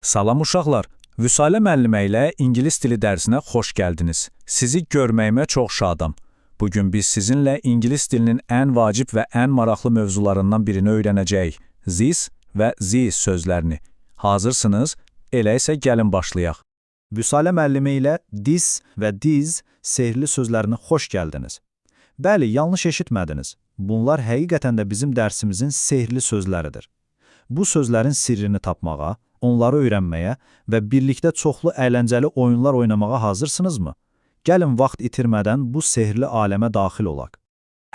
Salam uşaqlar, Vüsalə müəllimə ilə ingilis dili dərsinə xoş gəldiniz. Sizi görməyimə çox şadam. Bugün biz sizinlə ingilis dilinin ən vacib və ən maraqlı mövzularından birini öyrənəcəyik. This və these sözlərini. Hazırsınız? Elə isə gəlin başlayaq. Vüsalə müəllimi ilə this və these sehirli sözlərini xoş gəldiniz. Bəli, yanlış eşitmədiniz. Bunlar həqiqətən də bizim dərsimizin sehirli sözləridir. Bu sözlərin sirrini tapmağa, onları öyrənməyə və birlikdə çoxlu əyləncəli oyunlar oynamağa hazırsınızmı? Gəlin vaxt itirmədən bu sehirli aləmə daxil olaq.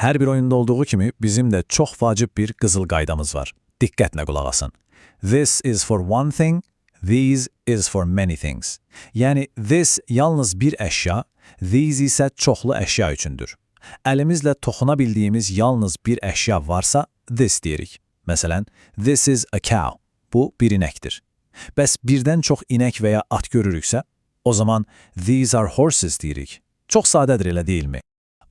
Hər bir oyunda olduğu kimi bizim də çox vacib bir qızıl qaydamız var. Diqqətlə qulaq asın. This is for one thing, these is for many things. Yəni, this yalnız bir əşya, these isə çoxlu əşya üçündür. Əlimizlə toxuna bildiyimiz yalnız bir əşya varsa, this deyirik. Məsələn, this is a cow. Bu bir inəkdir. Bəs birdən çox inək və ya at görürüksə, o zaman these are horses deyirik. Çox sadədir, elə deyilmi?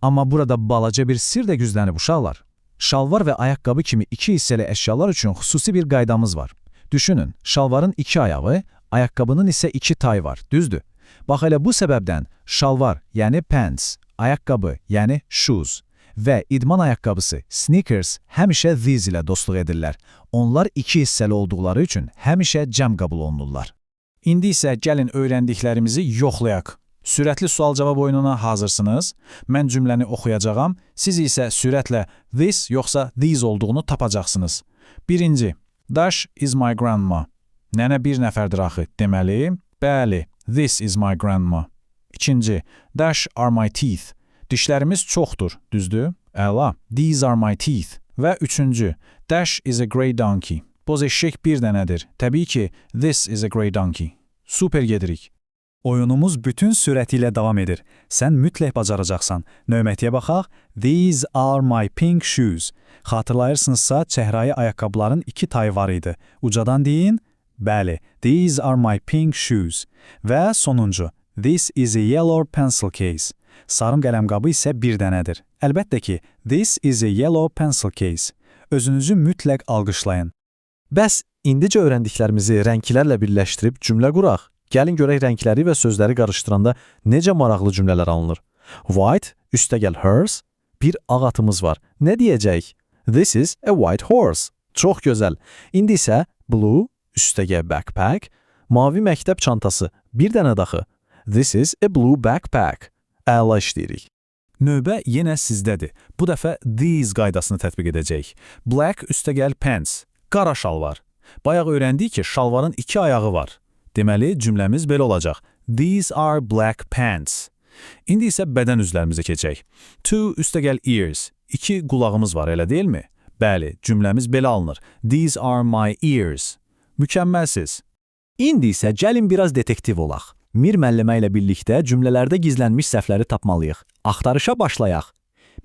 Amma burada balaca bir sir də güzlənib uşaqlar. Şalvar və ayaqqabı kimi iki hissəli əşyalar üçün xüsusi bir qaydamız var. Düşünün, şalvarın iki ayağı, ayaqqabının isə iki tayı var, düzdür? Bax elə bu səbəbdən şalvar, yəni pants, ayaqqabı, yəni shoes və idman ayaqqabısı, sneakers həmişə these ilə dostluq edirlər. Onlar iki hissəli olduqları üçün həmişə cəm qəbul olunurlar. İndi isə gəlin öyrəndiklərimizi yoxlayaq. Sürətli sual-cavab oyununa hazırsınız. Mən cümləni oxuyacağam, siz isə sürətlə this yoxsa these olduğunu tapacaqsınız. Birinci, Dash is my grandma. Nənə bir nəfərdir axı, deməli, bəli, this is my grandma. İkinci, Dash are my teeth. Dişlərimiz çoxdur, düzdür? Əla, these are my teeth. Və üçüncü, Dash is a grey donkey. Boz eşək bir dənədir. Təbii ki, this is a grey donkey. Super gedirik. Oyunumuz bütün sürəti ilə davam edir. Sən mütləq bacaracaqsan. Növmətiyə baxaq. These are my pink shoes. Xatırlayırsınızsa, çəhrayı ayaqqabıların iki tayı var idi. Ucadan deyin. Bəli, these are my pink shoes. Və sonuncu, this is a yellow pencil case. Sarım qələmqabı isə bir dənədir. Əlbəttə ki, this is a yellow pencil case. Özünüzü mütləq alqışlayın. Bəs indicə öyrəndiklərimizi rənglərlə birləşdirib cümlə quraq. Gəlin görək rəngləri və sözləri qarışdıranda necə maraqlı cümlələr alınır. White, üstəgəl hers, bir ağ atımız var. Nə deyəcəyik? This is a white horse. Çox gözəl. İndi isə blue, üstəgəl backpack, mavi məktəb çantası, bir dənə daxı. This is a blue backpack. Əla işləyirik. Növbə yenə sizdədir. Bu dəfə these qaydasını tətbiq edəcəyik. Black üstəgəl pants, qara şalvar. Bayaq öyrəndik ki, şalvarın iki ayağı var. Deməli, cümləmiz belə olacaq. These are black pants. İndi isə bədən üzvlərimizə keçək. Two üstəgəl ears. İki qulağımız var, elə deyilmi? Bəli, cümləmiz belə alınır. These are my ears. Mükəmməlsiz. İndi isə gəlin biraz detektiv olaq. Mir müəllimə ilə birlikdə cümlələrdə gizlənmiş səhvləri tapmalıyıq. Axtarışa başlayaq.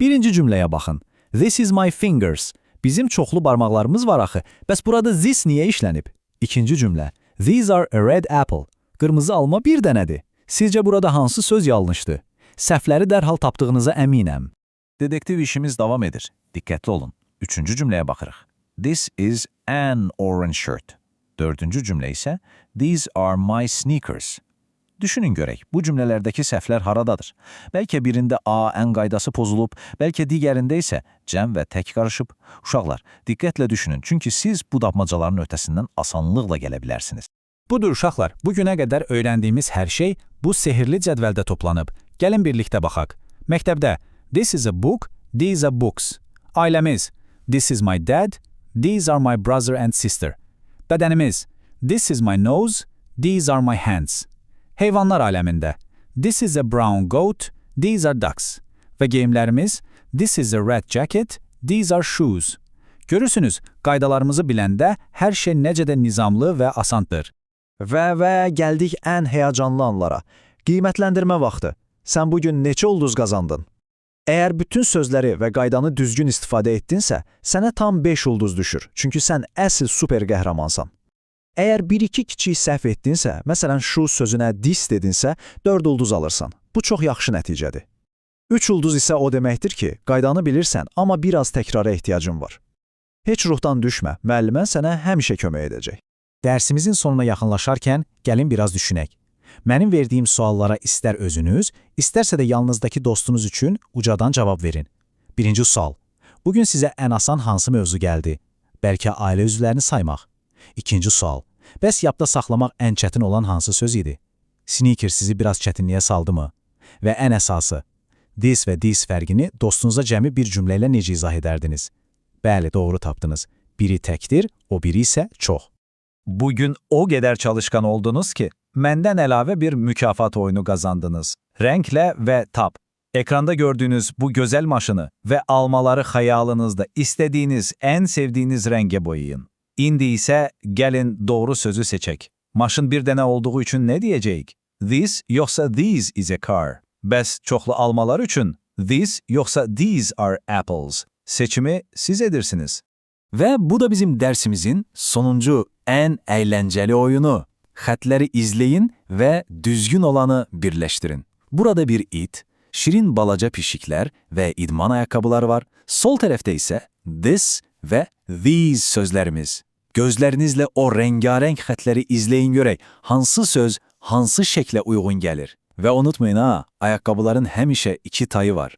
Birinci cümləyə baxın. This is my fingers. Bizim çoxlu barmaqlarımız var axı. Bəs burada this niyə işlənib? İkinci cümlə. These are a red apple. Qırmızı alma bir dənədir. Sizcə burada hansı söz yanlışdır? Səhvləri dərhal tapdığınıza əminəm. Dedektiv işimiz davam edir. Diqqətli olun. Üçüncü cümləyə baxırıq. This is an orange shirt. Dördüncü cümlə isə these are my sneakers. Düşünün görək, bu cümlələrdəki səhvlər haradadır? Bəlkə birində A, ən qaydası pozulub, bəlkə digərində isə cəm və tək qarışıb. Uşaqlar, diqqətlə düşünün, çünki siz bu tapmacaların ötəsindən asanlıqla gələ bilərsiniz. Budur uşaqlar, bugünə qədər öyrəndiyimiz hər şey bu sehirli cədvəldə toplanıb. Gəlin birlikdə baxaq. Məktəbdə, this is a book, these are books. Ailəmiz, this is my dad, these are my brother and sister. Bədənimiz, this is my nose, these are my hands. Heyvanlar aləmində, this is a brown goat, these are ducks. Və geyimlərimiz, this is a red jacket, these are shoes. Görürsünüz, qaydalarımızı biləndə hər şey necə də nizamlı və asandır. Və gəldik ən həyacanlı anlara. Qiymətləndirmə vaxtı. Sən bugün neçə ulduz qazandın? Əgər bütün sözləri və qaydanı düzgün istifadə etdinsə, sənə tam 5 ulduz düşür. Çünki sən əsl super qəhrəmansan. Əgər bir-iki kiçik səhv etdinsə, məsələn, shoes sözünə this dedinsə, 4 ulduz alırsan. Bu çox yaxşı nəticədir. 3 ulduz isə o deməkdir ki, qaydanı bilirsən, amma biraz təkrara ehtiyacın var. Heç ruhdan düşmə, müəllimən sənə həmişə kömək edəcək. Dərsimizin sonuna yaxınlaşarkən gəlin biraz düşünək. Mənim verdiyim suallara istər özünüz, istərsə də yanınızdakı dostunuz üçün ucadan cavab verin. Birinci sual. Bugün sizə ən asan hansı mövzu gəldi? Bəlkə ailə üzvlərini saymaq. İkinci sual. Bəs yadda saxlamaq ən çətin olan hansı söz idi? Sneaker sizi biraz çətinliyə saldı mı? Və ən əsası, this və this fərqini dostunuza cəmi bir cümlə ilə necə izah edərdiniz? Bəli, doğru tapdınız. Biri təkdir, o biri isə çox. Bugün o qədər çalışkan oldunuz ki, məndən əlavə bir mükafat oyunu qazandınız. Renklə və tab. Ekranda gördüğünüz bu güzel maşını ve almaları hayalınızda istediğiniz, en sevdiğiniz renge boyayın. İndi ise gelin doğru sözü seçek. Maşın bir dene olduğu için ne diyecek? This yoksa these is a car. Bəs çoxlu almalar üçün this yoksa these are apples. Seçimi siz edirsiniz. Ve bu da bizim dersimizin sonuncu en eğlenceli oyunu. Xətləri izleyin ve düzgün olanı birleştirin. Burada bir it, şirin balaca pişikler ve idman ayakkabıları var. Sol tarafta ise this ve these sözlerimiz. Gözlerinizle o rengarenk xətləri izleyin görək hansı söz hansı şekle uygun gelir. Ve unutmayın ha, ayakkabıların həmişə iki tayı var.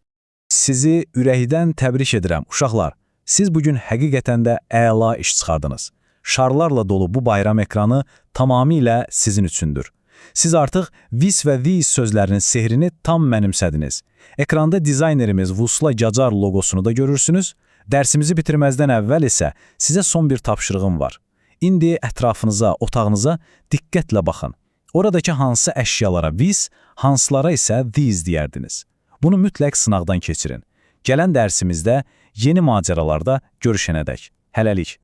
Sizi ürəkdən təbrik edirəm, uşaqlar. Siz bugün həqiqətən də əla iş çıxardınız. Şarlarla dolu bu bayram ekranı tamamilə sizin üçündür. Siz artıq this və these sözlərinin sehrini tam mənimsədiniz. Ekranda dizaynerimiz Vusla Gacar logosunu da görürsünüz. Dərsimizi bitirməzdən əvvəl isə sizə son bir tapşırığım var. İndi ətrafınıza, otağınıza diqqətlə baxın. Oradakı hansı əşyalara this, hansılara isə these deyərdiniz. Bunu mütləq sınaqdan keçirin. Gələn dərsimizdə yeni macəralarda görüşənədək. Hələlik.